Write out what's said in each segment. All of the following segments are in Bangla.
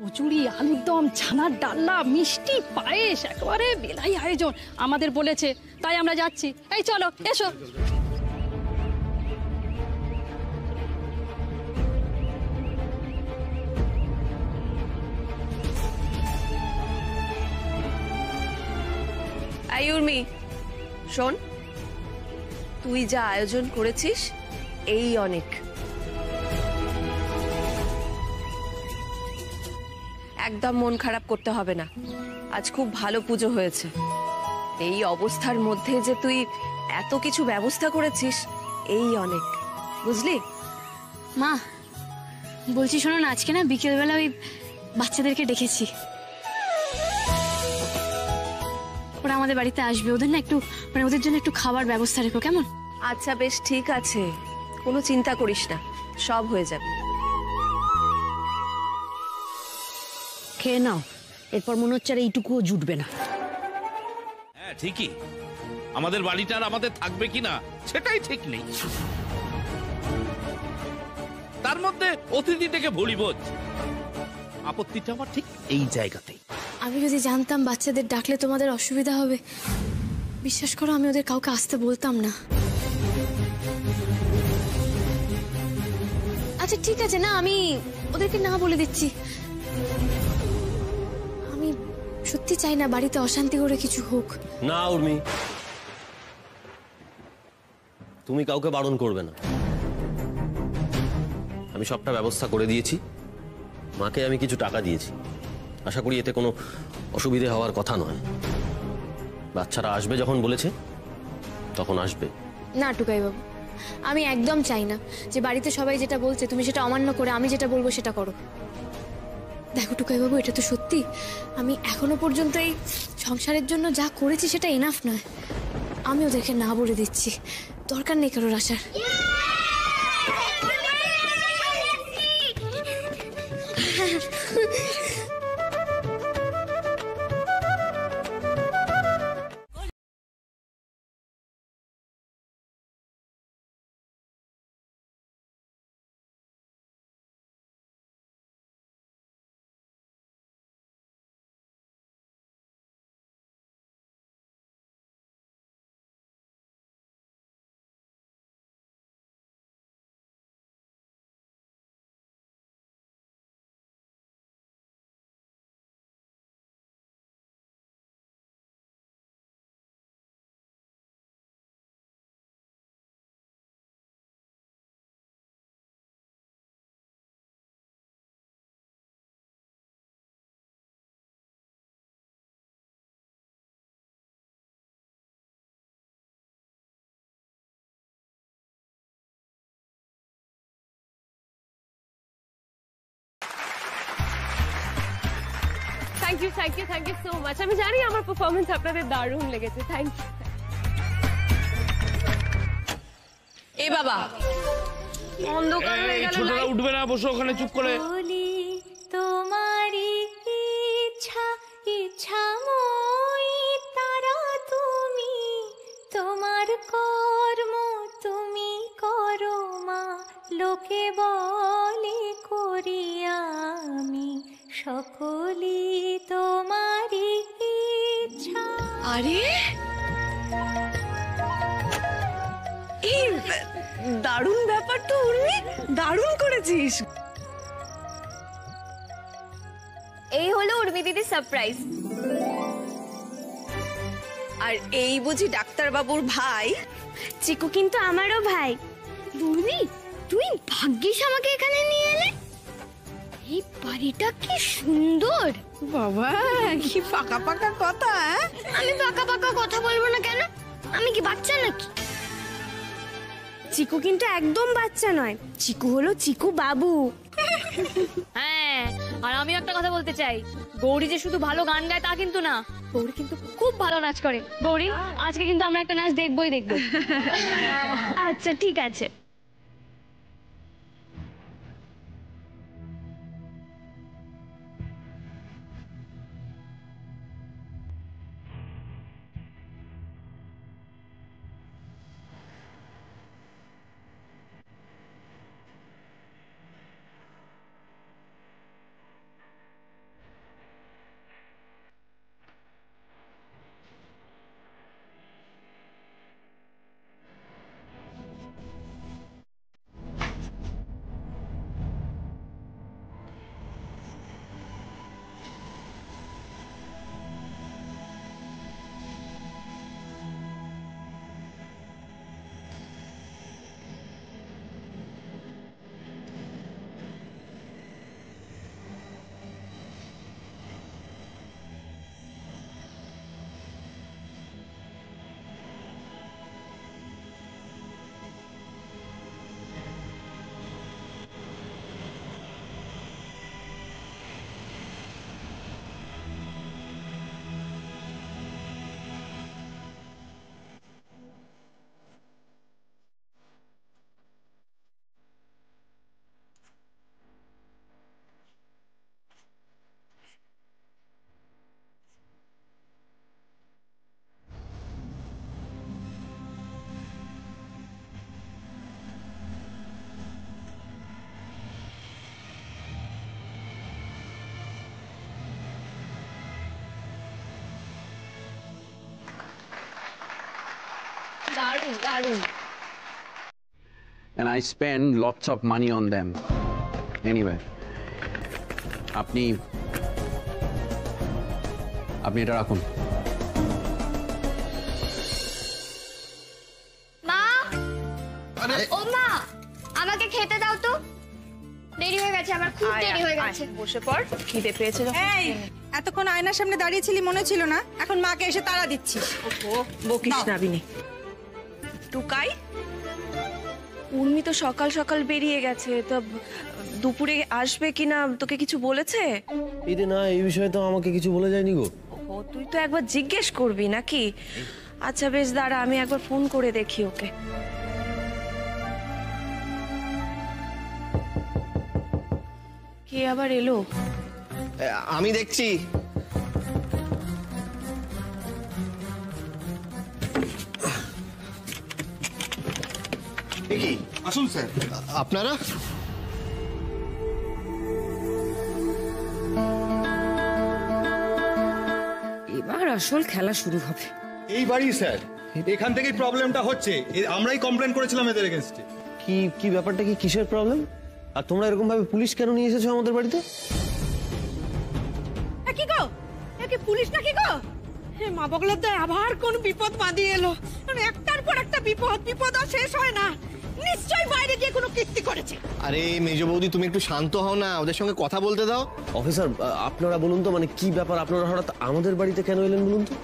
কচুরি, আলুর দম, ছানার ডালনা, মিষ্টি, পায়েস, একেবারে বেলাই আয়োজন। আমাদের বলেছে, তাই আমরা যাচ্ছি। এই চলো, এসো। উর্মি, শোন, তুই যা আয়োজন করেছিস এই অনেক। একদম মন খারাপ করতে হবে না, আজ খুব ভালো পুজো হয়েছে। এই অবস্থার মধ্যে যে তুই এত কিছু ব্যবস্থা করেছিস এই অনেক, বুঝলি? মা বলছি শোনো না, আজকে না বিকেলবেলা ওই বাচ্চাদেরকে ডেকেছি, ওরা আমাদের বাড়িতে আসবে। ওদের না একটু মানে ওদের জন্য একটু খাবার ব্যবস্থা রেখো, কেমন? আচ্ছা বেশ, ঠিক আছে, কোনো চিন্তা করিস না, সব হয়ে যাবে। খেয়ে নাও, এরপর মনে হচ্ছে আর এইটুকুও জুটবে না। হ্যাঁ ঠিকই, আমাদের বাড়িটা আর আমাদের থাকবে কিনা সেটাই ঠিক নেই। তার মধ্যে অতিথি থেকে ভুলি বোঝ, আপত্তিটা আমার ঠিক এই জায়গাতেই। আমি যদি জানতাম বাচ্চাদের ডাকলে তোমাদের অসুবিধা হবে, বিশ্বাস করো আমি ওদের কাউকে আসতে বলতাম না। আচ্ছা ঠিক আছে, না আমি ওদেরকে না বলে দিচ্ছি। আমি সত্যি চাই না বাড়িতে অশান্তি করে কিছু হোক। না উর্মি, তুমি কাউকে বারণ করবে না। আমি সবটা ব্যবস্থা করে দিয়েছি, মাকে আমি কিছু টাকা দিয়েছি, আশা করি এতে কোনো অসুবিধে হওয়ার কথা নয়। বাচ্চারা আসবে যখন বলেছে তখন আসবে। না টুকাই বাবু, আমি একদম চাই না যে বাড়িতে সবাই যেটা বলছে তুমি সেটা অমান্য করে আমি যেটা বলবো সেটা করো। দেখো টুকাই বাবু, এটা তো সত্যি, আমি এখনো পর্যন্ত এই সংসারের জন্য যা করেছি সেটা এনাফ নয়। আমি ওদেরকে না বলে দিচ্ছি, দরকার নেই কারোর আসার। Thank you, thank you, thank you so much. আমি জানি আমার পারফরমেন্স আপনাদের দারুণ লেগেছে, থ্যাংক ইউ। এই বাবা, অন্ধকার হয়ে গেল, ছোটরা উঠবে না, বসো ওখানে চুপ করে। তোমারই ইচ্ছা ইচ্ছাময়ী তারা তুমি, তোমার কর্ম তুমি করো মা, লোকে বলে করি আমি, সকলি তোমারই ইচ্ছা। আরে এই দারুণ ব্যাপার তো উর্মি, দারুণ করেছিস। এই হলো উর্মি দিদির সারপ্রাইজ। আর এই বুঝি ডাক্তার বাবুর ভাই? চিকু কিন্তু আমারও ভাই। উর্মি, তুই ভাগ্যিস আমাকে এখানে নিয়ে এলে। এই বাড়িটা কি সুন্দর। বাবা কি পাকা পাকা কথা। আমি পাকা পাকা কথা বলবো না কেন? আমি কি বাচ্চা নাকি? চিকু কিন্তু একদম বাচ্চা নয়, চিকু হলো চিকু বাবু। হ্যাঁ, আর আমি একটা কথা বলতে চাই, গৌরী যে শুধু ভালো গান গায় তা কিন্তু না, গৌরী কিন্তু খুব ভালো নাচ করে। গৌরী, আজকে কিন্তু আমরা একটা নাচ দেখবই দেখবো। আচ্ছা ঠিক আছে। দারুণ দারুণ। And I spend lots of money on them. Anyway, আপনি এটা রাখুন। মা, ও মা, আমাকে খেতে দাও তো, দেরি হয়ে গেছে, আমার খুব দেরি হয়ে গেছে। বসে পড়, খিদে পেয়েছে যখন। এই এতক্ষণ আয়নার সামনে দাঁড়িয়েছিলি মনে ছিল না? এখন মাকে এসে তাড়া দিচ্ছিস। ওহো, বকিস না বিনি। টুকাই, উর্মি তো সকাল সকাল বেরিয়ে গেছে, তা দুপুরে আসবে কিনা তোকে কিছু বলেছে? এই রে না, এই বিষয়ে তো আমাকে কিছু বলে যায়নি গো। ও, তুই তো একবার জিজ্ঞেস করবি নাকি? আচ্ছা বেশ, দাঁড়া, আমি একবার ফোন করে দেখি ওকে। কে আবার এলো? আমি দেখছি। কি আসুন স্যার। আপনারা? এবার আসল খেলা শুরু হবে। এই বাড়ি স্যার, এখান থেকেই প্রবলেমটা হচ্ছে। আমরাই কমপ্লেন করেছিলাম এদের এগেইনস্টে। কি ব্যাপারটা কি, কিসের প্রবলেম? আর তোমরা এরকম ভাবে পুলিশ কেন নিয়ে এসেছো আমাদের বাড়িতে? কি গো, কি পুলিশ নাকি গো? হে মা বগলাদের আবার কোন বিপদ বাঁধিয়ে এলো। মানে একটার পর একটা বিপদ আর শেষ হয় না। নিশ্চয়ই বাইরে গিয়ে কোনো কীর্তি করেছে। আরে মেজ বৌদি, তুমি একটু শান্ত হও না, ওদের সঙ্গে কথা বলতে দাও। অফিসার, আপনারা বলুন তো, মানে কি ব্যাপার? আপনারা হঠাৎ আমাদের বাড়িতে কেন এলেন বলুন তো?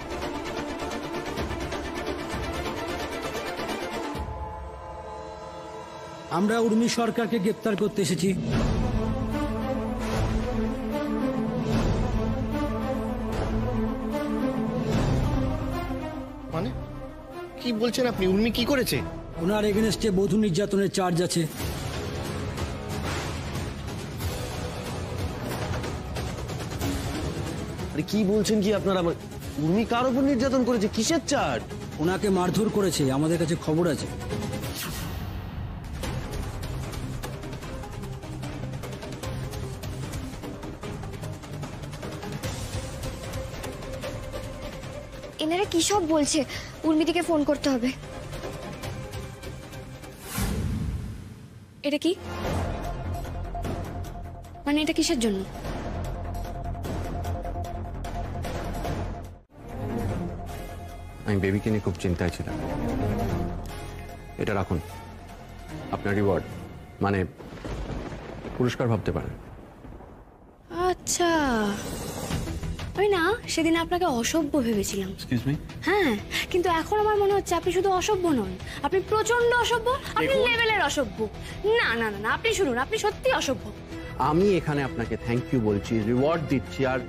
আমরা উর্মি সরকারকে গ্রেপ্তার করতে এসেছি। মানে কি বলছেন আপনি? উর্মি কি করেছে? ওনার এগেনস্টে বধূ নির্যাতনের চার্জ আছে। আরে কি বলছেন কি আপনারা? উর্মি কার উপর নির্যাতন করেছে? কিসের চার্জ? ওনাকে মারধর করেছে, আমাদের কাছে খবর আছে। এনারা কি সব বলছে? উর্মিদিকে ফোন করতে হবে। এটা কি মানে, এটা কিসের জন্য? আমি বেবিকে নিয়ে খুব চিন্তায় ছিলাম। এটা রাখুন, আপনার রিওয়ার্ড, মানে পুরস্কার ভাবতে পারেন। আচ্ছা, আমি না সেদিন আপনাকে অসভ্য ভেবেছিলাম। Excuse me? হ্যাঁ, কিন্তু এখন আমার মনে হচ্ছে আপনি শুধু অসভ্য নন, আপনি প্রচন্ড অসভ্য, আপনি লেভেলের অসভ্য। না না না, আপনি শুনুন, আপনি সত্যি অসভ্য। আমি এখানে আপনাকে থ্যাংক ইউ বলছি, রিওয়ার্ড দিচ্ছি, আর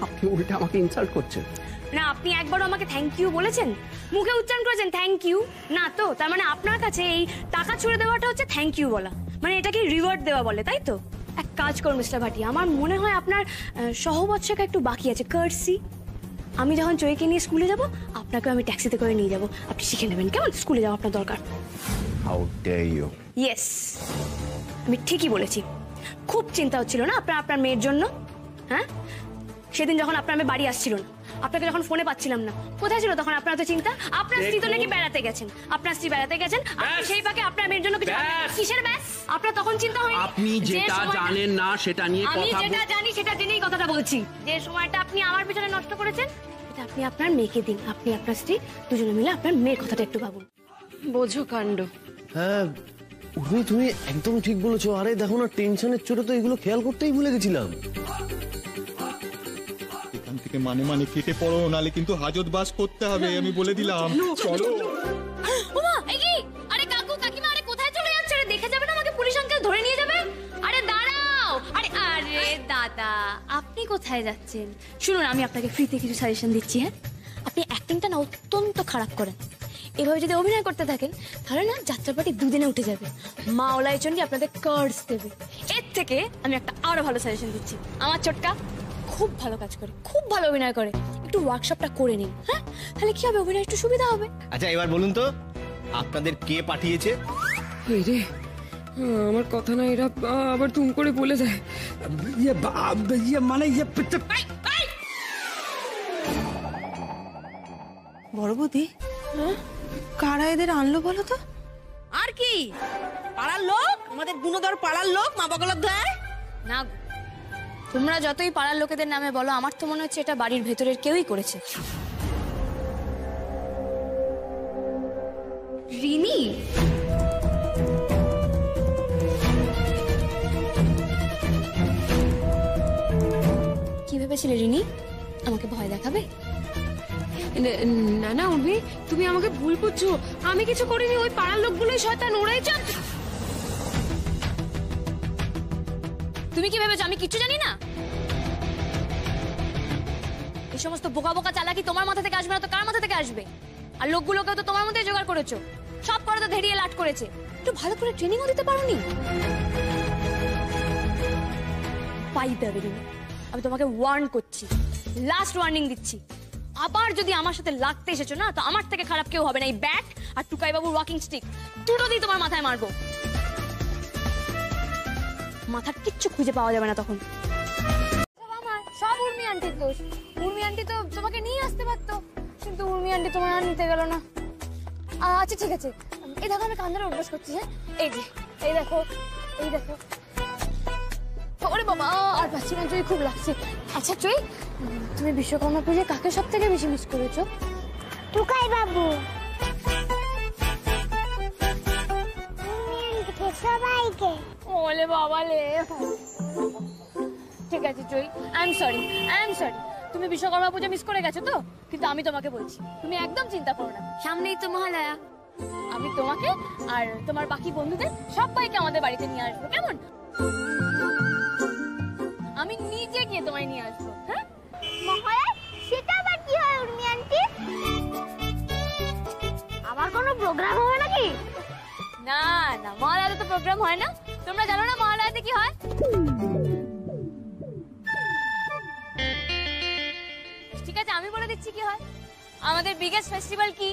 আপনি উল্টে আমাকে ইনসাল্ট করছেন। না, আপনি একবারও আমাকে থ্যাংক ইউ বলেছেন? মুখে উচ্চারণ করেছেন থ্যাংক ইউ? না তো, তার মানে আপনার কাছে এই টাকা ছুড়ে দেওয়াটা হচ্ছে থ্যাংক ইউ বলা, মানে এটাকে রিওয়ার্ড দেওয়া বলে, তাই তো? এক কাজ করুন মিস্টার ভাটিয়া, আমার মনে হয় আপনার সহবত শেখা একটু বাকি আছে, কার্টসি। আমি যখন চৈকে নিয়ে স্কুলে যাব, আপনাকে আমি ট্যাক্সিতে করে নিয়ে যাব, আপনি শিখে নেবেন কেমন? স্কুলে যাওয়া আপনার দরকার। How dare you! ইয়েস, আমি ঠিকই বলেছি। খুব চিন্তা হচ্ছিল না আপনার মেয়ের জন্য? হ্যাঁ, সেদিন যখন আপনার মেয়ে বাড়ি আসছিল না, আপনাকে যখন ফোনে পাচ্ছিলাম না, কোথায় ছিল তখন আপনার তো চিন্তা? আপনার স্ত্রী তো নাকি বেড়াতে গেছেন, আপনার স্ত্রী বেড়াতে গেছেন, আপনি সেই ফাঁকে আপনার মেয়ের জন্য কিছু কিসের ব্যাস? আপনার তখন চিন্তা হয়নি? আপনি যেটা জানেন না সেটা নিয়ে কথা আমি যেটা জানি সেটা জেনেই কথাটা বলছি। যে সময়টা আপনি আমার পিছনে নষ্ট করেছেন, এটা আপনি আপনার মেয়েকে দিন। আপনি আপনার স্ত্রী দুজনে মিলে আপনার মেয়ের কথাটা একটু ভাবুন। বোঝো কাণ্ড। হ্যাঁ উর্মি, তুমি একদম ঠিক বলেছো। আরে দেখো না, টেনশনের চোটে তো এগুলো খেয়াল করতেই ভুলে গেছিলাম। এখান থেকে মানে কেটে পড়ো, নালে কিন্তু হাজত বাস করতে হবে, আমি বলে দিলাম। চলো। ওমা, এই কি? আরে কাকু কাকিমা, আরে কোথায় চলে যাচ্ছে? আরে দেখে যাবে না আমাকে পুলিশ আঙ্কেল ধরে নিয়ে যাবে? আরে দাঁড়াও। আরে আরে দাদা, আপনি কোথায় যাচ্ছেন? শুনুন, আমি আপনাকে ফ্রিতে কিছু সাজেশন দিচ্ছি। হ্যাঁ, আপনি অ্যাক্টিংটা না অত্যন্ত খারাপ করেন। এভাবে যদি অভিনয় করতে থাকেন তাহলে না যাত্রাপাটি দুদিনে উঠে যাবে। মা ওলাই চন্ডী আপনাদের কার্ডস দেবে। এর থেকে আমি একটা আরো ভালো সাজেশন দিচ্ছি। আমার ছোটকা খুব ভালো কাজ করে, খুব ভালো অভিনয় করে, একটু ওয়ার্কশপটা করে নিন। হ্যাঁ, তাহলে কি হবে, অভিনয় একটু সুবিধা হবে। আচ্ছা এবার বলুন তো, আপনাদের কে পাঠিয়েছে? রে, আমার কথা না এরা আবার তুম করে বলে দেয়। মানে বড় বৌদি, কারা এদের আনলো বলো তো? আর কি পাড়ার লোক, আমাদের গুণধর পাড়ার লোক মা বগলধ্যায়। না গো, তোমরা যতই পাড়ার লোকেদের নামে বলো, আমার তো মনে হচ্ছে এটা বাড়ির ভেতরের কেউই করেছে। রিনি, কি ভেবেছিলে রিনি? আমাকে ভয় দেখাবে? না না উর্মি, তুমি আমাকে ভুল বুঝছো। আমি কিছু করিনি, ওই পাড়ার লোকগুলোই শয়তান, ওরাই চান। তুমি কি ভেবেছো আমি কিচ্ছু জানি না? এই সমস্ত বোকা বোকা চালাকি তোমার মাথা থেকে আসবে না তো কার মাথা থেকে আসবে? আর লোকগুলোকেও তো তোমার মধ্যেই জোগাড় করেছো, সব করে তো ধেড়িয়ে লাট করেছে। একটু ভালো করে ট্রেনিংও দিতে পারোনি। পাইতে হবে রিনি, আমি তোমাকে ওয়ার্ন করছি, লাস্ট ওয়ার্নিং দিচ্ছি। আবার যদি আমার সাথে লাগতে এসেছো না, তো আমার থেকে খারাপ কেউ হবে না। এই ব্যাট আর টুকাই বাবুর ওয়াকিং স্টিক দুটো দিয়ে তোমার মাথায় মারবো। মাথার কিচ্ছু খুঁজে পাওয়া যাবে না তখন। আমার সব উর্মি আন্টির দোষ। উর্মি আন্টি তো তোমাকে নিয়ে আসতে পারতো, কিন্তু উর্মি আন্টি তোমার আর নিতে গেল না। আচ্ছা ঠিক আছে, এই দেখো আমি কান্দারে অভ্যাস করছি। হ্যাঁ, এই যে এই দেখো, এই দেখো। ওরে বাবা, আর পাচ্ছি না চুই, খুব লাগছে। আচ্ছা চুই, তুমি বিশ্বকর্মা পুজোয় কাকে সব থেকে বেশি মিস করেছো? টুকাই বাবু, সবাইকে। ওলে বাবা লে, ঠিক আছে চুই, I am sorry, I am sorry. তুমি বিশ্বকর্মা পুজো মিস করে গেছো তো, কিন্তু আমি তোমাকে বলছি তুমি একদম চিন্তা করো না, সামনেই তো মহালয়া। আমি তোমাকে আর তোমার বাকি বন্ধুদের সবাইকে আমাদের বাড়িতে নিয়ে আসবো, কেমন? আমি নিজে গিয়ে তোমায় নিয়ে আসবো। হ্যাঁ মহালয়া, সেটা আবার কি হয় উর্মি আন্টি? আমার কোনো প্রোগ্রাম হবে নাকি? না না, মহালয়াতে তো প্রোগ্রাম হয় না। তোমরা জানো না মহালয়াতে কি হয়? ঠিক আছে, আমি বলে দিচ্ছি কি হয়। আমাদের বিগেস্ট ফেস্টিভ্যাল কি?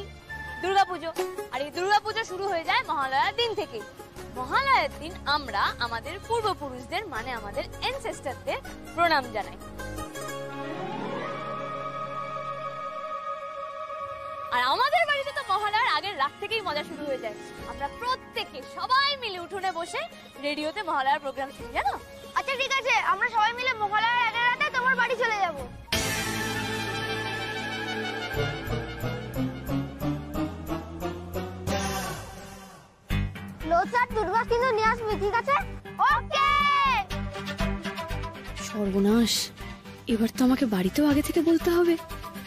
দুর্গাপুজো। আর এই দুর্গাপুজো শুরু হয়ে যায় মহালয়ার দিন থেকে। মহালয়ার দিন আমরা আমাদের পূর্বপুরুষদের, মানে আমাদের অ্যানসেস্টরদের প্রণাম জানাই। আর আমাদের বাড়িতে তো মহালয়ার আগের রাত থেকেই মজা শুরু হয়ে যায়। আমরা প্রত্যেকে সবাই মিলে উঠোনে বসে রেডিওতে মহালয়ার প্রোগ্রাম শুনি, জানো? আচ্ছা ঠিক আছে, আমরা সবাই মিলে মহালয়ার আগের রাতে তোমার বাড়ি চলে যাব। লোচার দুর্গা কিন্তু নিয়ে আসবি, ঠিক আছে? ওকে। সর্বনাশ, এবার তো আমাকে বাড়িতেও আগে থেকে বলতে হবে,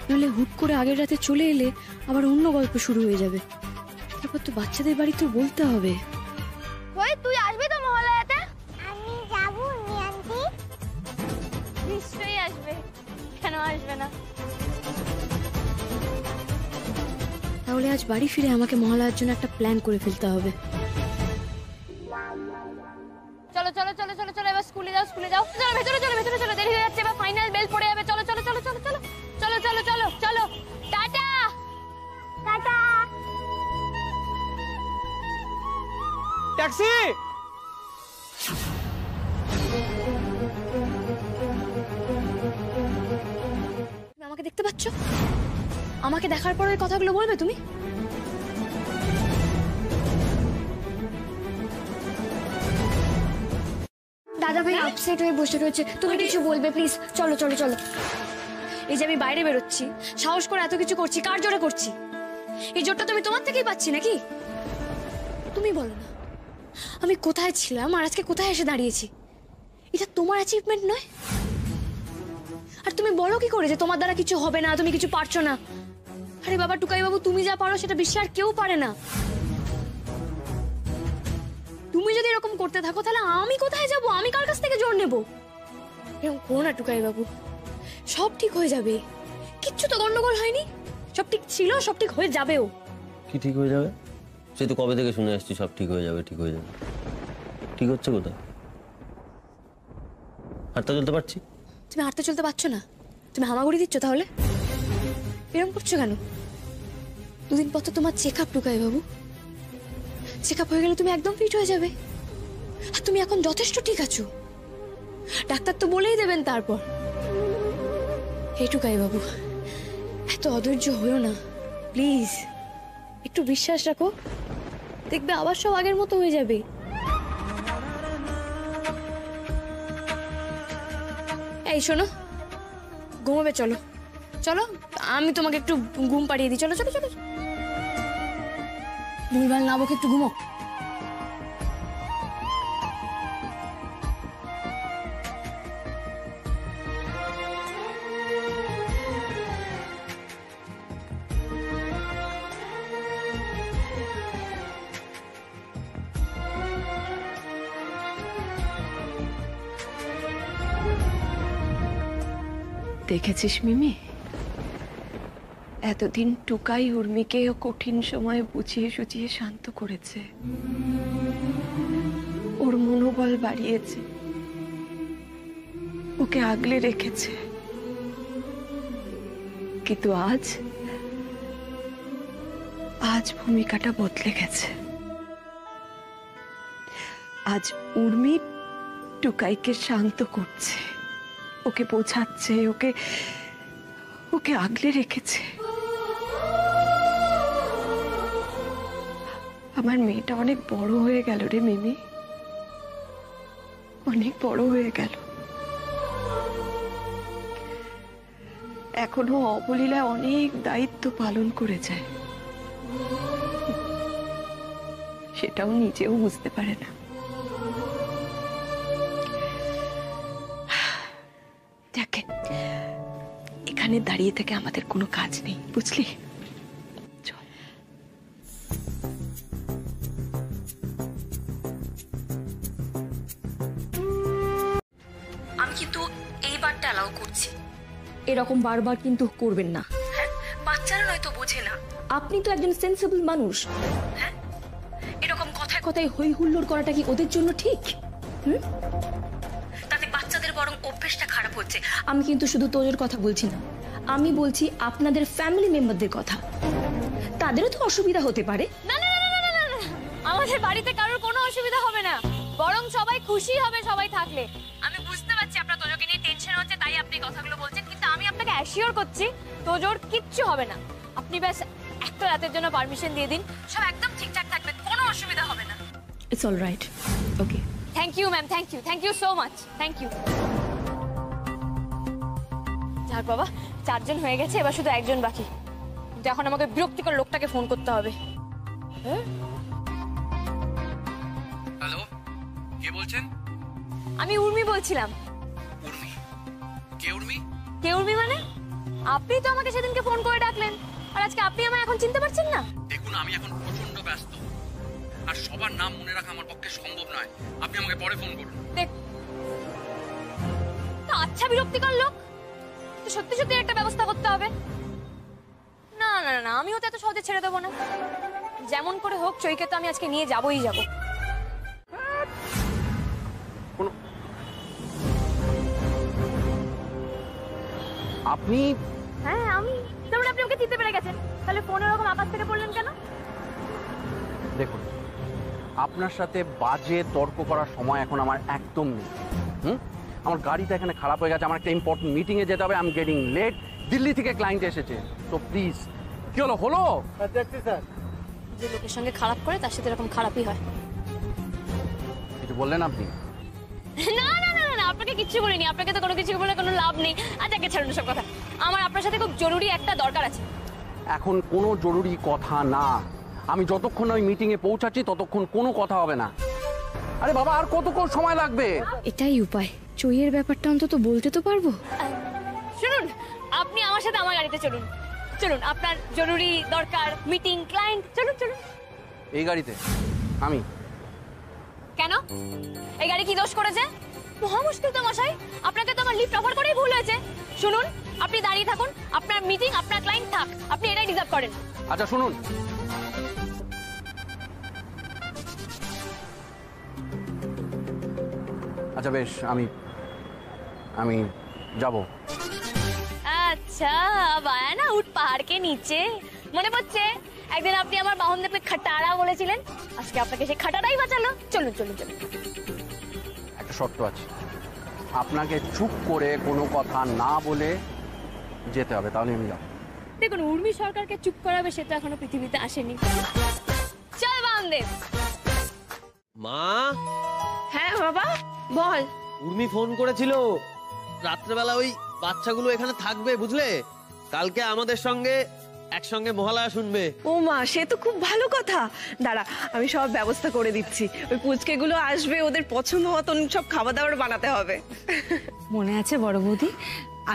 নাহলে হুট করে আগের রাতে চলে এলে আবার অন্য গল্প শুরু হয়ে যাবে। তারপর তো বাচ্চাদের বাড়িতেও বলতে হবে। ওই তুই আসবি তো মহালয়াতে? আমি যাব উর্মি আন্টি। নিশ্চয়ই আসবে, কেন আসবে না? তাহলে আজ বাড়ি ফিরে আমাকে মহালয়ার জন্য একটা প্ল্যান করে ফেলতে হবে। চলো চলো চলো চলো চলো, এবার স্কুলে যাও, স্কুলে যাও। চলো ভেতরে চলো, ভেতরে চলো, দেরি হয়ে যাচ্ছে, এবার ফাইনাল বেল পড়ে যাবে। চলো চলো চলো চলো চলো চলো চলো চলো চলো, টাটা টাটা। ট্যাক্সি! তুমি আমাকে দেখতে পাচ্ছ? আমাকে দেখার পর ওই কথাগুলো বলবে তুমি? দাদা ভাই আপসেট হয়ে বসে রয়েছে, তুমি কিছু বলবে প্লিজ? চলো চলো চলো। এই যে আমি বাইরে বেরোচ্ছি, সাহস করে এত কিছু করছি, কার জোরে করছি? এই জোরটা তুমি তোমার থেকেই পাচ্ছি নাকি? তুমি বলো না, আমি কোথায় ছিলাম আর আজকে কোথায় এসে দাঁড়িয়েছি? এটা তোমার অ্যাচিভমেন্ট নয়? আর তুমি বলো কি করে যে তোমার দ্বারা কিছু হবে না, তুমি কিছু পারছো না? আরে বাবা টুকাই বাবু, তুমি যা পারো সেটা বিশ্বে আর কেউ পারে না। তুমি যদি এরকম করতে থাকো তাহলে আমি কোথায় যাব? আমি কার কাছ থেকে জোর নেব? এরকম করো না টুকাই বাবু, সব ঠিক হয়ে যাবে। কিচ্ছু তো গন্ডগোল হয়নি, সব ঠিক ছিল, সব ঠিক হয়ে যাবেও। কি ঠিক হয়ে যাবে? সে তো কবে থেকে শুনে আসছি সব ঠিক হয়ে যাবে, ঠিক হয়ে যাবে। ঠিক হচ্ছে কোথায়? হাঁটতে চলতে পারছি। তুমি হাঁটতে চলতে পারছো না? তুমি হামাগুড়ি দিচ্ছ তাহলে? এরকম করছো কেন? দুদিন পর তো তোমার চেক আপ টুকাই বাবু। চেক আপ হয়ে গেলে তুমি একদম ফিট হয়ে যাবে। আর তুমি এখন যথেষ্ট ঠিক আছো, ডাক্তার তো বলেই দেবেন তারপর। এই টুকাই বাবু, এত অধৈর্য হয়েও না প্লিজ। একটু বিশ্বাস রাখো, দেখবে আবার সব আগের মতো হয়ে যাবে। এই শোনো, ঘুমাবে, চলো চলো, আমি তোমাকে একটু ঘুম পাড়িয়ে দিই। চলো চলো চলো, ভুলভাল না বকে একটু ঘুমো। দেখেছিস মিমি, এতদিন টুকাই উর্মিকে কঠিন সময়ে বুঝিয়ে সুঝিয়ে শান্ত করেছে, ওর মনোবল বাড়িয়েছে, ওকে আগলে রেখেছে। কিন্তু আজ ভূমিকাটা বদলে গেছে। আজ উর্মি টুকাইকে শান্ত করছে, ওকে বোঝাচ্ছে, ওকে আগলে রেখেছে। আমার মেয়েটা অনেক বড় হয়ে গেল রে মিমি, অনেক বড় হয়ে গেল। এখনো অবলীলায় অনেক দায়িত্ব পালন করে যায়, সেটাও নিজেও বুঝতে পারে না। দেখে এখানে দাঁড়িয়ে থেকে আমাদের কোনো কাজ নেই, বুঝলি? চল। আমি কিন্তু এইবারটা অ্যালাউ করছি, এরকম বারবার কিন্তু করবেন না। বাচ্চারা নয়তো বোঝে না, আপনি তো একজন সেন্সিবল মানুষ। হ্যাঁ, এরকম কথায় কথায় হই হুল্লোড় করাটা কি ওদের জন্য ঠিক? তাতে বাচ্চাদের বরং অভ্যেসটা খারাপ হচ্ছে। আমি কিন্তু শুধু তোদের কথা বলছি না, আমি বলছি আপনাদের ফ্যামিলি মেম্বারদের কথা। তাদেরও তো অসুবিধা হতে পারে। না না না না না না, আমাদের বাড়িতে কারোর কোনো অসুবিধা হবে না, বরং সবাই খুশি হবে সবাই থাকলে। আমি বুঝতে পারছি আপনার তোজোকে নিয়ে টেনশন হচ্ছে, তাই আপনি কথাগুলো বলছেন, কিন্তু আমি আপনাকে অ্যাসিওর করছি তোজোর কিচ্ছু হবে না। আপনি ব্যাস একটা রাতের জন্য পারমিশন দিয়ে দিন, সব একদম ঠিকঠাক থাকবে, কোনো অসুবিধা হবে না। It's all right, okay. Thank you ma'am, thank you so much, thank you. যাক বাবা, 4 জন হয়ে গেছে, এবার শুধু একজন বাকি। কিন্তু এখন আমাকে বিরক্তিকর লোকটাকে ফোন করতে হবে। হ্যালো, কে বলছেন? আমি উর্মি বলছিলাম। উর্মি? কে উর্মি? কে উর্মি মানে? আপনি তো আমাকে সেদিনকে ফোন করে ডাকলেন, আর আজকে আপনি আমায় এখন চিনতে পারছেন না? দেখুন, আমি এখন প্রচন্ড ব্যস্ত, আর সবার নাম মনে রাখা আমার পক্ষে সম্ভব নয়। আপনি আমাকে পরে ফোন করুন। দেখ, আচ্ছা বিরক্তিকর লোক, তো সত্যি সত্যি একটা ব্যবস্থা করতে হবে। না না না, আমিও তো এত সহজে ছেড়ে দেবো না। যেমন করে হোক চৈকে তো আমি আজকে নিয়ে যাবই যাব। আপনি? হ্যাঁ আমি। তাহলে আপনি ওকে চিনতে পেরে গেছেন, তাহলে ফোন এরকম আকাশ থেকে পড়লেন কেন? দেখুন, আপনার সাথে বাজে তর্ক করার সময় এখন আমার একদম নেই। আমার গাড়িটা এখানে খারাপ হয়ে গেছে, আমার একটা ইম্পর্টেন্ট মিটিংয়ে যেতে হবে, I am getting late. Delhi থেকে ক্লায়েন্ট এসেছে, তো প্লিজ। কি হলো? দেখছি স্যার, যে লোকের সঙ্গে খারাপ করে তার সাথে এরকম খারাপই হয়। কিছু বললেন আপনি? না না না না, আপনাকে কিচ্ছু বলিনি, আপনাকে তো কোনো কিছু বলে কোনো লাভ নেই। আচ্ছা ছাড়ুন সব কথা, আমার আপনার সাথে খুব জরুরি একটা দরকার আছে। এখন কোনো জরুরি কথা না, আমি যতক্ষণ ওই মিটিংয়ে পৌঁছাচ্ছি ততক্ষণ কোনো কথা হবে না। আরে বাবা, আর কতক্ষণ সময় লাগবে? এটাই উপায়, চইয়ের ব্যাপারটা অন্তত বলতে তো পারবো। শুনুন, আপনি আমার সাথে আমার গাড়িতে চলুন। চলুন, আপনার জরুরি দরকার, মিটিং, ক্লায়েন্ট, চলুন চলুন। এই গাড়িতে? আমি কেন? এই গাড়ি কি দোষ করেছে? মহা মুশকিল তো মশাই, আপনাকে তো আমার লিফট অফার করেই ভুল হয়েছে। শুনুন, আপনি দাঁড়িয়ে থাকুন, আপনার মিটিং, আপনার ক্লায়েন্ট থাক, আপনি এটাই ডিজার্ভ করেন। আচ্ছা শুনুন, আচ্ছা বেশ, আমি যাব। अच्छा आया ना उठ पहाड़ के नीचे। মনে পড়ছে একদিন আপনি আমার বাহন দেখে খাটারা বলেছিলেন, আজকে আপনাকে সেই খাটারাই বাঁচালো। চলুন চলুন চলুন। একটা শর্ত আছে, আপনাকে চুপ করে কোনো কথা না বলে যেতে হবে, তাহলে আমি যাব। দেখুন উর্মি সরকারকে চুপ করাবে সেটা এখনো পৃথিবীতে আসেনি। চল বামদেব। মা, হ্যাঁ বাবা বল। উর্মি ফোন করেছিল রাত্রেবেলা, ওই বাচ্চাগুলো এখানে থাকবে বুঝলে, কালকে আমাদের সঙ্গে একসঙ্গে মহালয়া শুনবে। ও মা, সে তো খুব ভালো কথা। দাঁড়া, আমি সব ব্যবস্থা করে দিচ্ছি। ওই পুচকেগুলো আসবে, ওদের পছন্দ মতন সব খাবার দাবার বানাতে হবে। মনে আছে বড় বৌদি,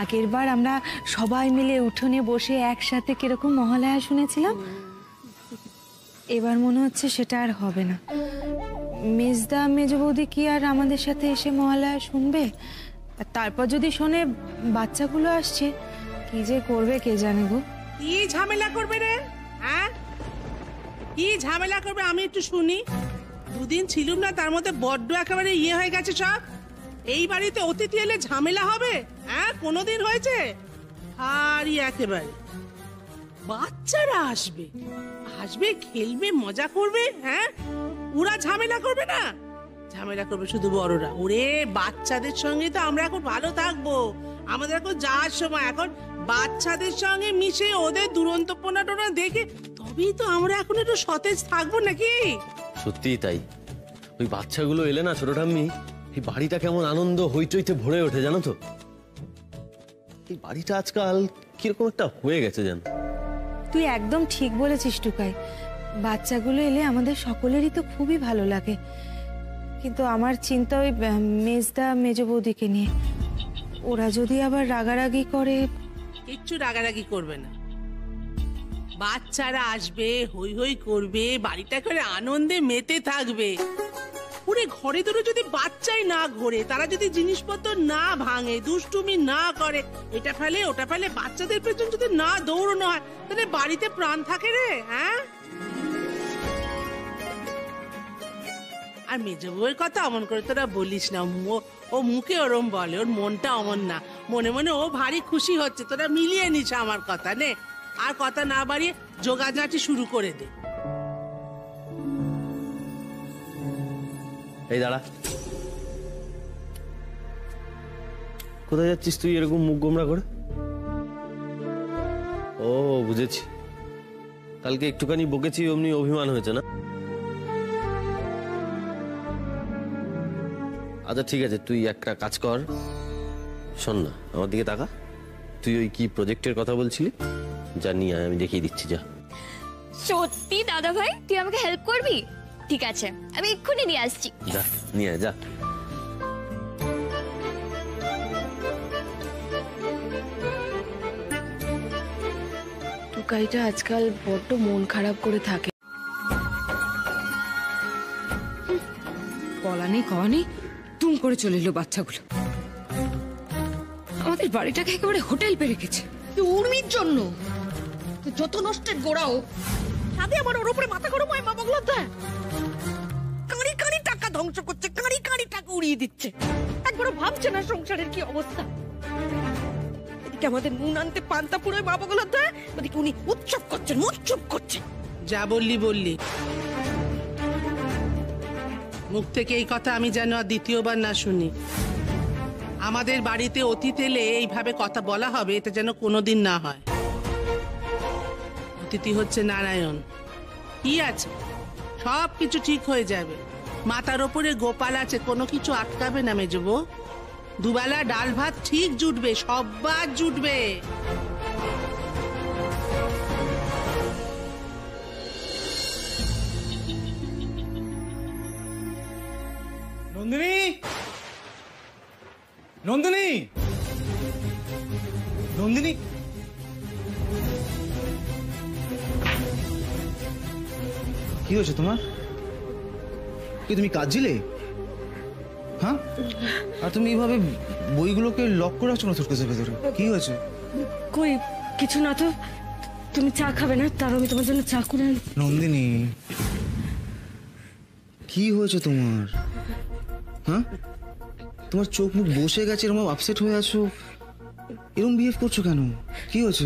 আগের বার আমরা সবাই মিলে উঠোনে বসে একসাথে কিরকম মহালয়া শুনেছিলাম? এবার মনে হচ্ছে সেটা আর হবে না। মেজদা মেজ বৌদি কি আর আমাদের সাথে এসে মহালয়া শুনবে? আর তারপর যদি শোনে বাচ্চাগুলো আসছে, কি যে করবে কে জানে গো। কি ঝামেলা করবে রে? হ্যাঁ, কি ঝামেলা করবে আমি একটু শুনি। দুদিন ছিলুম না, তার মধ্যে বড্ড একেবারে হয়ে গেছে সব। এই বাড়িতে অতিথি এলে ঝামেলা হবে? হ্যাঁ, কোনোদিন হয়েছে? আরই একেবারে বাচ্চারা আসবে, আসবে খেলবে মজা করবে, হ্যাঁ, ওরা ঝামেলা করবে না? ঝামেলা করবে শুধু বড়রা। ওরে বাচ্চাদের সঙ্গে তো আমরা এখন ভালো থাকবো, আমাদের এখন যাওয়ার সময়। এখন বাচ্চাদের সঙ্গে মিশে ওদের দুরন্তপনা টোনা দেখে তবেই তো আমরা এখন একটু সতেজ থাকবো নাকি? সত্যিই তাই। ওই বাচ্চাগুলো এলে না ছোট ঠাম্মি, এই বাড়িটা কেমন আনন্দ হইচইতে ভরে ওঠে জানো তো। এই বাড়িটা আজকাল কিরকম একটা হয়ে গেছে জানো। তুই একদম ঠিক বলেছিস টুকাই, বাচ্চাগুলো এলে আমাদের সকলেরই তো খুবই ভালো লাগে। কিন্তু আমার চিন্তা ওই মেজদা মেজ বৌদিকে নিয়ে। ওরা যদি আবার রাগারাগি করে। কিচ্ছু রাগারাগি করবে না, বাচ্চারা আসবে, হই হই করবে, বাড়িটা করে আনন্দে মেতে থাকবে। ওরে ঘরে ধরে যদি বাচ্চাই না ঘোরে, তারা যদি জিনিসপত্র না ভাঙে, দুষ্টুমি না করে, এটা ফেলে ওটা ফেলে, বাচ্চাদের পেছন যদি না দৌড়ানো হয়, তাহলে বাড়িতে প্রাণ থাকে রে? হ্যাঁ, আর মেজ বউয়ের কথা অমন করে তোরা বলিস না। ও মুখে ওরম বলে, ওর মনটা অমন না। মনে মনে ও ভারী খুশি হচ্ছে। তোরা মিলিয়ে নিস আমার কথা নে, আর কথা না বাড়িয়ে যোগাযোগটি শুরু করে দে। এই দাঁড়া, কোথায় যাচ্ছিস তুই এরকম মুখ গোমরা করে? ও বুঝেছি, কালকে একটুখানি বকেছি অমনি অভিমান হয়েছে না? আচ্ছা ঠিক আছে, তুই একটা কাজ কর, শোন না আমার দিকে তাকা। তুই ওই কি প্রজেক্টের কথা বলছিলি, যা নিয়ে আয়, আমি দেখিয়ে দিচ্ছি যা। সত্যি দাদা ভাই, তুই আমাকে হেল্প করবি? ঠিক আছে, আমি এক্ষুনি নিয়ে আসছি। যা নিয়ে আয়, যা। টুকাইটা আজকাল বড্ড মন খারাপ করে থাকে। বলা নেই কওয়া নেই, তুম করে চলে এলো বাচ্চাগুলো। আমাদের বাড়িটাকে একেবারে হোটেল পেয়ে রেখেছে। উর্মির জন্য তো যত নষ্টের গোড়াও সাথে আমার ওর উপরে মাথা গরম হয়। মা বগলা দেয় কাঁড়ি কাঁড়ি টাকা ধ্বংস করছে, কাঁড়ি কাঁড়ি টাকা উড়িয়ে দিচ্ছে। একবারও ভাবছে না সংসারের কি অবস্থা। এদিকে আমাদের নুন আনতে পান্তা পুরোয় মা বগলা দেয়, ওদিকে উনি উৎসব করছেন, উৎসব করছেন। যা বললি বললি, মুখ থেকে এই কথা আমি যেন আর দ্বিতীয়বার না শুনি। আমাদের বাড়িতে অতিথি এলে এইভাবে কথা বলা হবে, এটা যেন কোনোদিন না হয়। অতিথি হচ্ছে নারায়ণ। কি আছে, সব কিছু ঠিক হয়ে যাবে। মাথার ওপরে গোপাল আছে, কোনো কিছু আটকাবে না মেজবো। দুবেলা ডাল ভাত ঠিক জুটবে, সববার জুটবে। নন্দিনী, নন্দিনী, নন্দিনী, কি হয়েছে তোমার? কি তুমি কাঁদছিলে? হ্যাঁ, আর তুমি এইভাবে বইগুলোকে লক করে রাখছো না সুটকেসের ভেতরে? কি হয়েছে? কই কিছু না তো। তুমি চা খাবে না? তার আমি তোমার জন্য চা করে আনি। নন্দিনী, কি হয়েছে তোমার? হ্যাঁ, তোমার চোখ মুখ বসে গেছে, এরকম আপসেট হয়ে আছো, এরকম বিহেভ করছো কেন? কি হয়েছে?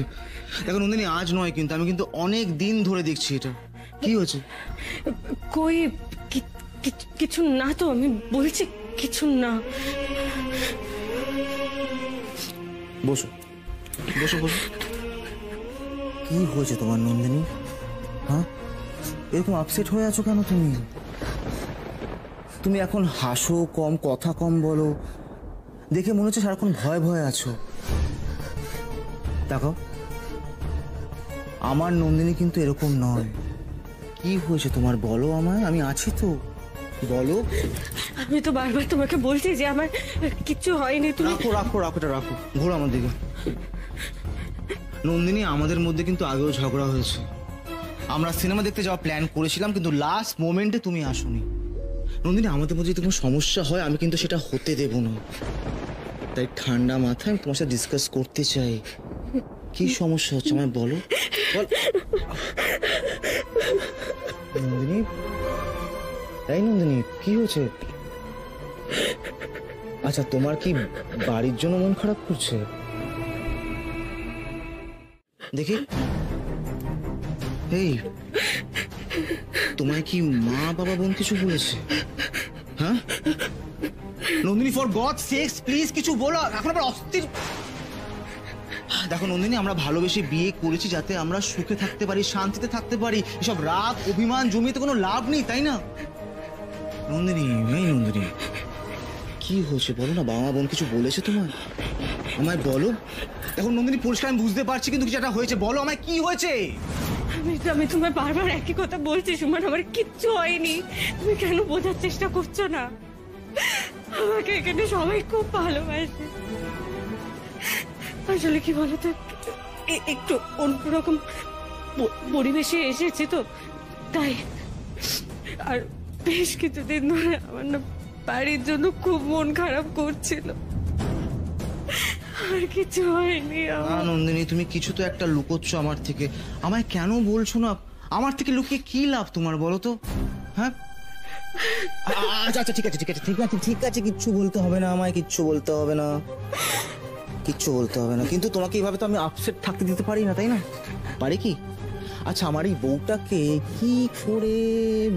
দেখো নন্দিনী, আজ নয় কিন্তু, আমি কিন্তু অনেক দিন ধরে দেখছি এটা। কি হয়েছে? কই কিছু না তো, আমি বলছি কিছু না। বসো বসো বসো। কি হয়েছে তোমার নন্দিনী? হ্যাঁ, এরকম আপসেট হয়ে আছো কেন তুমি? তুমি এখন হাসো কম, কথা কম বলো, দেখে মনে হচ্ছে সারাক্ষণ ভয় ভয়ে আছো। দেখো, আমার নন্দিনী কিন্তু এরকম নয়। কি হয়েছে তোমার বলো আমায়, আমি আছি তো, বলো। আমি তো বারবার তোমাকে বলছি যে আমার কিচ্ছু হয়নি। তুমি রাখো রাখো রাখো, এটা রাখো, ঘোরো আমার দিকে। নন্দিনী, আমাদের মধ্যে কিন্তু আগেও ঝগড়া হয়েছে। আমরা সিনেমা দেখতে যাওয়া প্ল্যান করেছিলাম, কিন্তু লাস্ট মোমেন্টে তুমি আসোনি। নন্দিনী, আমাদের মধ্যে যদি কোনো সমস্যা হয় আমি কিন্তু সেটা হতে দেব না। তাই ঠান্ডা মাথায় আমি তোমার সাথে ডিসকাস করতে চাই। কি সমস্যা হচ্ছে আমায় বলো। নন্দিনী, তাই নন্দিনী, কি হয়েছে? আচ্ছা, তোমার কি বাড়ির জন্য মন খারাপ করছে? দেখি, এই তোমায় কি মা বাবা বোন কিছু বলেছে? হ্যাঁ Nandini, for god sex please কিছু বলো। এখন আবার অস্থির। দেখো নন্দিনী, আমরা ভালোবেসে বিয়ে করেছি যাতে আমরা সুখে থাকতে পারি, শান্তিতে থাকতে পারি। এসব রাগ অভিমান জমিতে কোনো লাভ নেই, তাই না নন্দিনী? নেই নন্দিনী, কি হয়েছে বলো না। বাবা বোন কিছু বলেছে তোমায়? আমায় বলো। দেখো নন্দিনী, পরিষ্কার আমি বুঝতে পারছি, কিন্তু কিছু একটা হয়েছে, বলো আমায় কি হয়েছে। আমি তোমায় বারবার একই কথা বলছি সুমন, আমার কিচ্ছু হয়নি। তুমি কেন বোঝার চেষ্টা করছো না? আমাকে এখানে সবাই খুব ভালোবাসে। আসলে কি বলতো, একটু অন্যরকম পরিবেশে এসেছি তো, তাই। আর বেশ কিছুদিন ধরে আমার না বাড়ির জন্য খুব মন খারাপ করছিল। আর কিছু হয়নি। নন্দিনী, তুমি কিছু তো একটা লুকোচ্ছ আমার থেকে। আমায় কেন বলছো না? আমার থেকে লুকিয়ে কি লাভ তোমার বলো তো? হ্যাঁ, আচ্ছা আচ্ছা, ঠিক আছে ঠিক আছে ঠিক আছে ঠিক আছে, কিচ্ছু বলতে হবে না আমায়, কিচ্ছু বলতে হবে না, কিচ্ছু বলতে হবে না। কিন্তু তোমাকে এইভাবে তো আমি আপসেট থাকতে দিতে পারি না, তাই না? পারি কি? আচ্ছা, আমার এই বউটাকে কি করে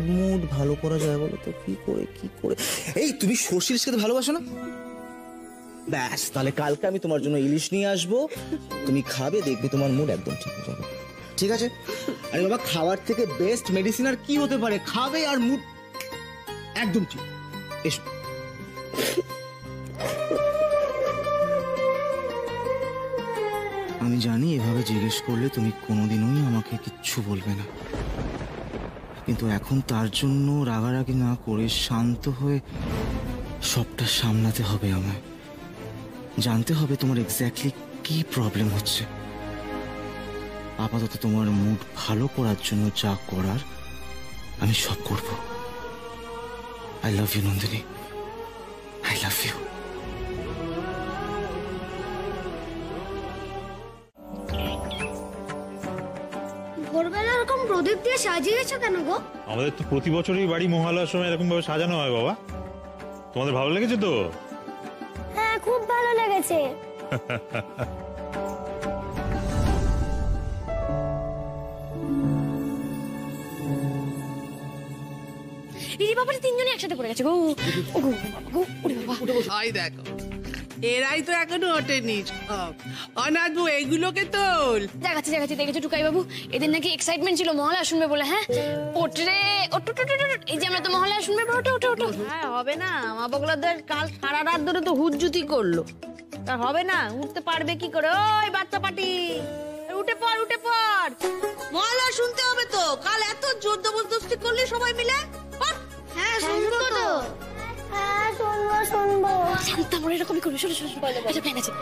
মুড ভালো করা যায় বলো তো? কি করে কি করে? এই তুমি সর্ষে ইলিশ খেতে ভালোবাসো না? ব্যাস, তাহলে কালকে আমি তোমার জন্য ইলিশ নিয়ে আসবো, তুমি খাবে, দেখবে তোমার মুড একদম ঠিক হয়ে যাবে। ঠিক আছে? আরে বাবা, খাবার থেকে বেস্ট মেডিসিন আর কি হতে পারে? খাবে আর মুড একদম ঠিক। এসো। আমি জানি এভাবে জিজ্ঞেস করলে তুমি কোনোদিনই আমাকে কিচ্ছু বলবে না, কিন্তু এখন তার জন্য রাগারাগি না করে শান্ত হয়ে সবটা সামলাতে হবে আমায়। জানতে হবে তোমার এক্স্যাক্টলি কি প্রবলেম হচ্ছে। আপাতত তোমার মুড ভালো করার জন্য যা করার আমি সব করব। I love you Nandini, I love you. ভোরবেলা এরকম প্রদীপ দিয়ে সাজিয়েছো কেন গো? আমাদের তো প্রতি বছরই বাড়ি মহালয়ার সময় এরকম ভাবে সাজানো হয় বাবা। তোমাদের ভালো লেগেছে তো? হ্যাঁ, খুব ভালো লেগেছে। দিদি বাবা তিনজনে একসাথে পড়ে গেছে গো। ও গো গো, ওরে বাবা। হাই দেখো, এরাই তো এখনো ওঠেনি। অনাথ বউ, এইগুলোকে তোল। দেখাচ্ছি দেখাচ্ছি, দেখেছো টুকাই বাবু, এদের নাকি এক্সাইটমেন্ট ছিল মহালয়া শুনবে বলে। হ্যাঁ, ওঠরে ওঠ। এই যে আমরা তো মহালয়া শুনবে, ওঠো ওঠো ওঠো। হ্যাঁ, হবে না, মা বগলাদের কাল সারা রাত ধরে তো হুজ্জুতি করলো, তার হবে না, উঠতে পারবে কি করে? ওই বাচ্চা পাটি, উঠে পড় উঠে পড়, মহালয়া শুনতে হবে তো। কাল এত জোর জবরদস্তি করলে সবাই মিলে। হ্যাঁ, শুনবো তো। হ্যাঁ, শুনবো শুনবো। শান্তা মনে এরকমই করবে। শোনো শোনো, একটা প্ল্যান আছে।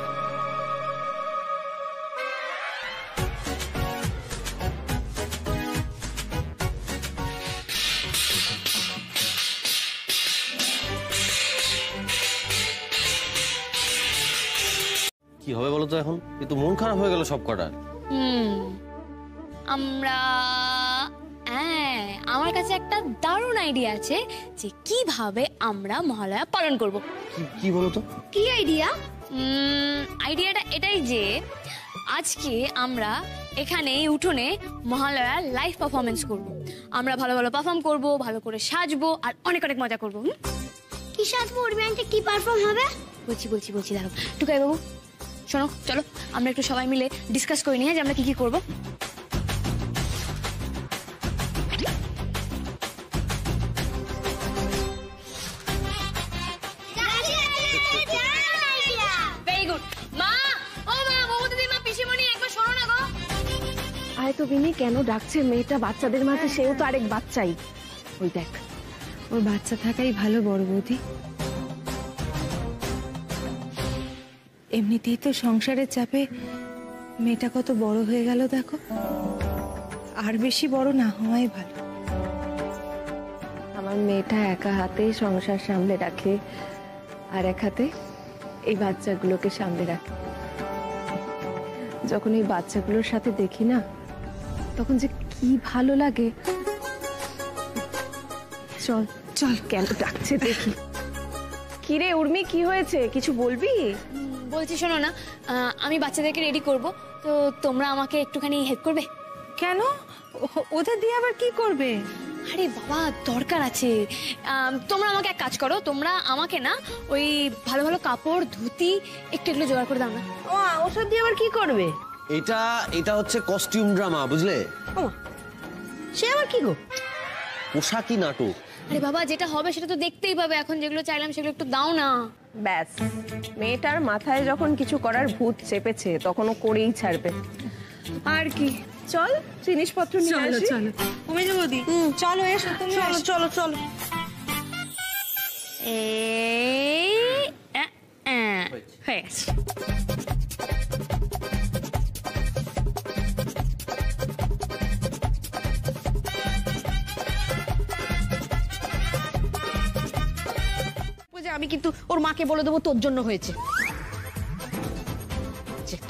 কি হবে বলো তো এখন? কিন্তু মন খারাপ হয়ে গেল সব কটার। আমরা আমার কাছে একটা দারুণ আইডিয়া আছে যে কিভাবে আমরা মহালয়া পালন করব। কি বলো তো? কি আইডিয়া? আইডিয়াটা এটাই যে আজকে আমরা এখানে উঠোনে মহালয়া লাইভ পারফরমেন্স করব। আমরা ভালো ভালো পারফর্ম করব, ভালো করে সাজবো আর অনেক অনেক মজা করবো। কি সাজবো? উর্মিয়ানটা কি পারফর্ম হবে? বলছি দাঁড়াও টুকাই বাবু, শোনো, চলো আমরা একটু সবাই মিলে ডিসকাস করে নিই যে আমরা কি কি করবো। তো বিনি কেন ডাকছে মেয়েটা বাচ্চাদের মাঝে, সেও তো আরেক বাচ্চাই। ওই দেখ, ওর বাচ্চা থাকাই ভালো বড় বৌদি। এমনিতেই তো সংসারের চাপে মেয়েটা কত বড় হয়ে গেল দেখো, আর বেশি বড় না হওয়াই ভালো। আমার মেয়েটা একা হাতে সংসার সামলে রাখে, আর এক হাতে এই বাচ্চাগুলোকে সামলে রাখে। যখন এই বাচ্চাগুলোর সাথে দেখি না, তখন যে কি ভালো লাগে। চল চল, কেন ডাকছে দেখি। কিরে উর্মি, কি হয়েছে, কিছু বলবি? বলছি শোনো না, আমি বাচ্চাদেরকে রেডি করব, তো তোমরা আমাকে একটুখানি হেল্প করবে? কেন? ওদের দিয়ে আবার কি করবে? আরে বাবা, দরকার আছে। তোমরা আমাকে এক কাজ করো, তোমরা আমাকে না ওই ভালো ভালো কাপড়, ধুতি একটু এগুলো জোগাড় করে দাও না। ওসব দিয়ে আবার কি করবে? এটা হচ্ছে কস্টিউম ড্রামা, বুঝলে? সে আবার কি গো? পোশাকি নাটক। আরে বাবা, যেটা হবে সেটা তো দেখতেই পাবে। এখন যেগুলো চাইলাম সেগুলো একটু দাও না। ব্যাস, মেয়েটার মাথায় যখন কিছু করার ভূত চেপেছে তখন ও করেই ছাড়বে। আর কি, চল জিনিসপত্র নিয়ে আসি। চলো কমে যাবো দি। চলো এসো, তুমি চলো চলো চলো। হয়ে গেছে। আমি কিন্তু ওর মাকে বলে দেবো তোর জন্য হয়েছে,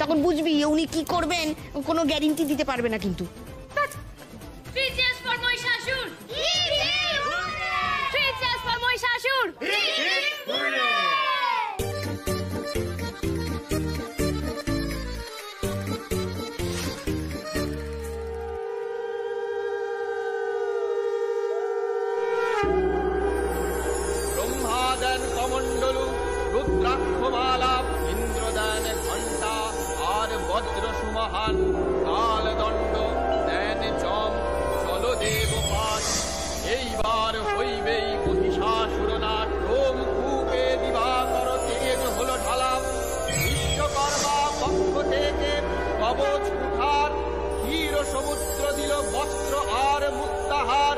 তখন বুঝবি উনি কি করবেন কোনো গ্যারান্টি দিতে পারবে না। কিন্তু ব্রহ্মাদান কমণ্ডলু, রুদ্রাক্ষমালা, ইন্দ্রদান ঘণ্টা, আর বজ্র সুমহান, কালদণ্ড দেন জম, জলদেব পাশ। এইবার হইবেই মহিষাসুরনাট, রোম কূপে দিবাকর তেজ হলো ঢালা। বিশ্বকর্মা পক্ষ থেকে কবচ কুঠার, ক্ষীর সমুদ্র দিল বস্ত্র আর মুক্তাহার।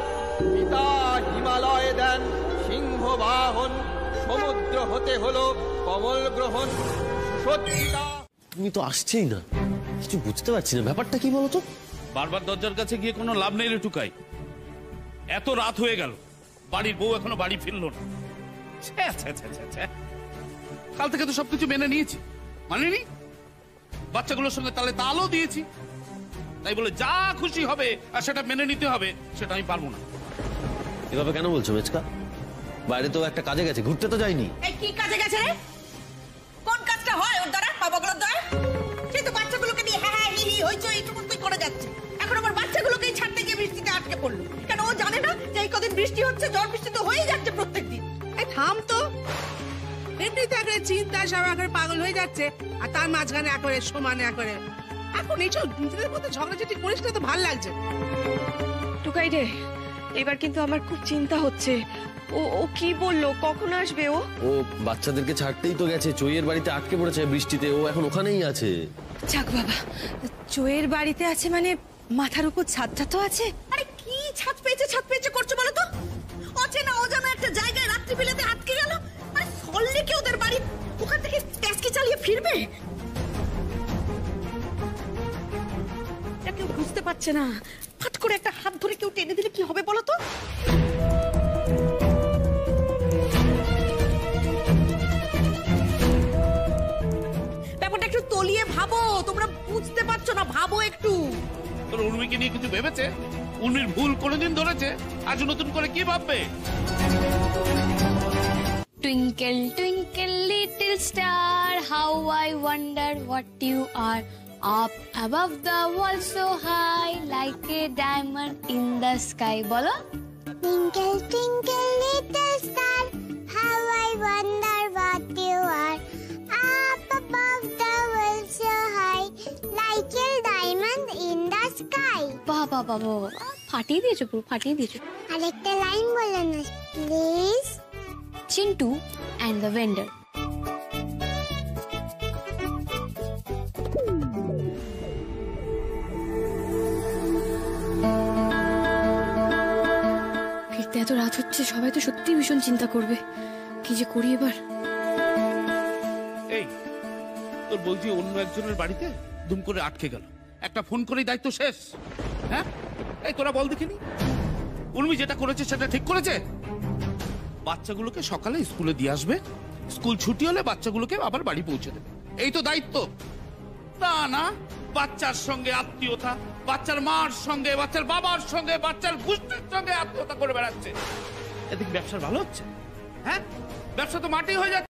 পিতা হিমালয় দেন সিংহ বাহন, সমুদ্র হতে হলো কমল গ্রহণ। সুসজ্জিতা। তুমি তো আসছেই না, কিছু বুঝতে পারছি না, ব্যাপারটা কি বলতো? বারবার দরজার কাছে গিয়ে কোনো লাভ নেই রে টুকাই। এত রাত হয়ে গেল, বাড়ির বউ এখনো বাড়ি ফিরলো না। কাল থেকে তো সবকিছু মেনে নিয়েছি, মানিনি? বাচ্চাগুলোর সঙ্গে তালে তালও দিয়েছি, তাই বলে যা খুশি হবে আর সেটা মেনে নিতে হবে সেটা আমি পারবো না। এভাবে কেন বলছো মেচকা? বাইরে তো একটা কাজে গেছে, ঘুরতে তো যায়নি। এই কি কাজে গেছে রে? কোন কাজটা হয় ওর দ্বারা, বাবাগুলোর দ্বারা? সে তো বাচ্চাগুলোকে নিয়ে হ্যাঁ হি হি হইচই এইটুকুই করে যাচ্ছে। এখন আবার বাচ্চাগুলোকেই ছাড়তে গিয়ে বৃষ্টিতে আটকে পড়লো। কেন ও জানে না যে এই কদিন বৃষ্টি হচ্ছে, ঝড় বৃষ্টি তো হয়েই যাচ্ছে প্রত্যেকদিন? এই থাম তো, এমনিতে একেবারে চিন্তা সব একেবারে পাগল হয়ে যাচ্ছে, আর তার মাঝখানে একেবারে সমানে একেবারে এখন এইসব নিজেদের মধ্যে ঝগড়াঝাটি করিস না তো ভাল লাগছে। টুকাই রে, এবার কিন্তু আমার খুব চিন্তা হচ্ছে। ও কি বললো, কখন আসবে ও? ও বাচ্চাদেরকে ছাড়তেই তো গেছে, চৈয়ের বাড়িতে আটকে পড়েছে বৃষ্টিতে, ও এখন ওখানেই আছে। যাক বাবা, চোয়ের বাড়িতে আছে মানে মাথার উপর ছাদটা তো আছে। আরে কি ছাদ পেয়েছে করছো বলো তো? অচেনা অজানা একটা জায়গায় রাত্রি বেলাতে আটকে গেল, আরে সরলে কি ওদের বাড়ি ওখান থেকে ট্যাক্সি চালিয়ে ফিরবে? কেউ বুঝতে পারছে না, ফাট করে একটা হাত ধরে কেউ টেনে দিলে কি হবে বলো তো? ব্যাপারটা একটু তলিয়ে ভাবো, তোমরা বুঝতে পারছো না, ভাবো একটু। তোর উর্মিকে নিয়ে কিছু ভেবেছে? উর্মির ভুল কোনোদিন ধরেছে, আজ নতুন করে কি ভাববে? Twinkle, twinkle, little star, how I wonder what you are. Up above the world so high, like a diamond in the sky. বলো? Twinkle, twinkle, little star, how I wonder what you are. Up above the world so high, like a diamond in the sky. বাবা বাবা, ফাটিয়ে দিয়েছো, পুরো ফাটিয়ে দিয়েছো। আরেকটা লাইন বলো না please. Chintu and the vendor. এত রাত হচ্ছে, সবাই তো সত্যিই ভীষণ চিন্তা করবে। কি যে করি এবার। এই তোর বলছি অন্য একজনের বাড়িতে দুম করে আটকে গেল, একটা ফোন করেই দায়িত্ব শেষ। হ্যাঁ, এই তোরা বল দেখিনি, উর্মি যেটা করেছে সেটা ঠিক করেছে? বাচ্চাগুলোকে সকালে স্কুলে দিয়ে আসবে, স্কুল ছুটি হলে বাচ্চাগুলোকে আবার বাড়ি পৌঁছে দেবে, এই তো দায়িত্ব। না না, বাচ্চার সঙ্গে আত্মীয়তা, বাচ্চার মার সঙ্গে, বাচ্চার বাবার সঙ্গে, বাচ্চার গোষ্ঠীর সঙ্গে আত্মীয়তা করে বেড়াচ্ছে। এদিকে ব্যবসার ভালো হচ্ছে? হ্যাঁ, ব্যবসা তো মাটি হয়ে যাচ্ছে।